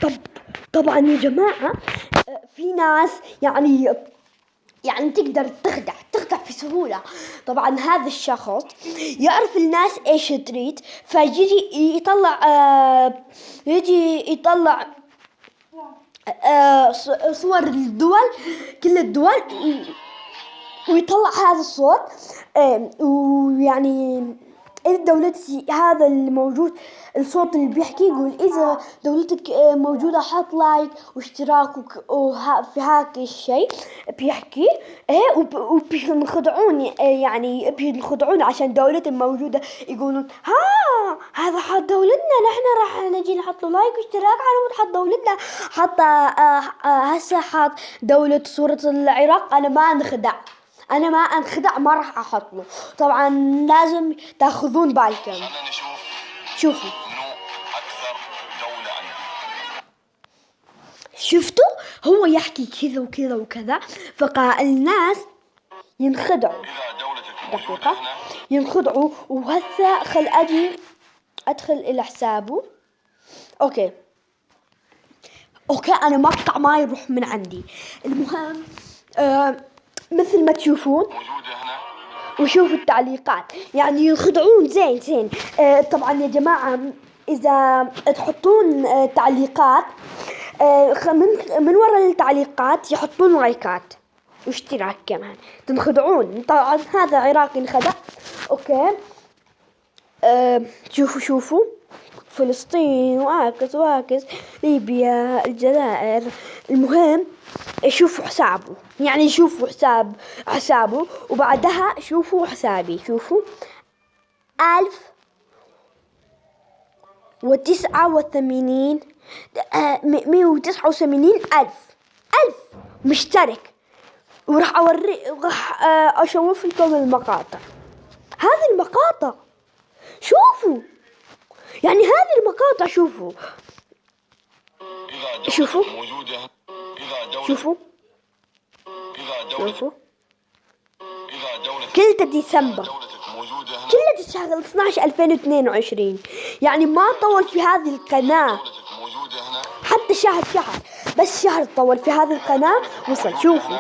طب طبعا يا جماعة، في ناس يعني تقدر تخدع في سهولة. طبعا هذا الشخص يعرف الناس ايش تريد، فيجي يجي يطلع صور الدول، كل الدول، ويطلع هذا الصوت. ويعني إذا دولتي هذا اللي موجود، الصوت اللي بيحكي يقول إذا دولتك موجودة حط لايك واشتراك في هذا الشيء بيحكي. وبينخدعون، يعني بينخدعون عشان دولتهم موجودة، يقولون هذا حط دولتنا، نحن راح نجي نحط له لايك واشتراك على مود حط دولتنا. حتى هسه حط دولة صورة العراق، أنا ما انخدع، ما راح احط له. طبعا لازم تاخذون بالكم. شوفوا، شفتوا هو يحكي كذا وكذا وكذا، فالناس ينخدعوا. دقيقة، ينخدعوا. وهسه ادخل الى حسابه. اوكي انا مقطع ما يروح من عندي. المهم مثل ما تشوفون، وشوفوا التعليقات، يعني يخدعون زين. طبعا يا جماعة، إذا تحطون تعليقات، من وراء التعليقات يحطون لايكات واشتراك كمان، تنخدعون. طبعا هذا عراقي انخدع. اوكي، شوفوا فلسطين، واعكس ليبيا، الجزائر. المهم شوفوا حسابه، يعني شوفوا حسابه، وبعدها شوفوا حسابي. شوفوا 1089، 189 ألف مشترك. وراح أشوف لكم المقاطع. هذه المقاطع، شوفوا، يعني هذه المقاطع، شوفوا كلها ديسمبر، كلها شهر 12 2022. يعني ما طول في هذه القناة حتى شهر، بس شهر طول في هذه القناة وصل. شوفوا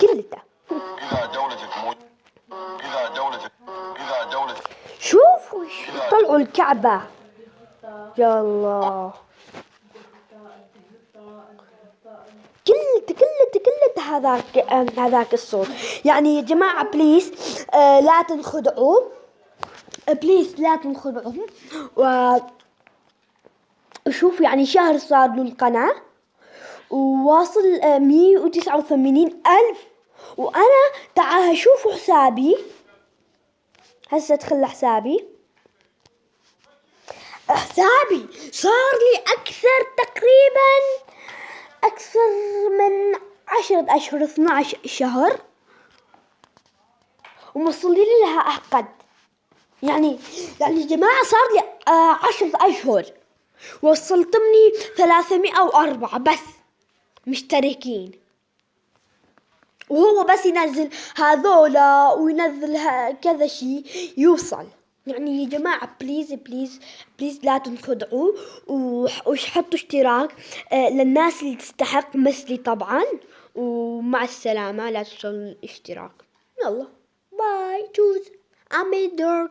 كلها، شوفوا طلعوا الكعبة. يا الله، كلها هذاك الصوت. يعني يا جماعة بليز، لا تنخدعوا، وشوف يعني شهر صار له القناة وواصل 189 ألف. وأنا تعال شوفوا حسابي، هسه ادخل حسابي صار لي تقريبا أكثر من 10 أشهر، 12 شهر، وموصل لي لها أحقد. يعني يا جماعة صار لي 10 أشهر، وصلتني 304 بس مشتركين. وهو بس ينزل هذولا وينزل كذا شيء يوصل. يعني يا جماعة بليز لا تنخدعوا، وحطوا اشتراك للناس اللي تستحق مثلي طبعا. ومع السلامة، لا تنسوا الاشتراك. يلا باي، تشوز. I'm a dog.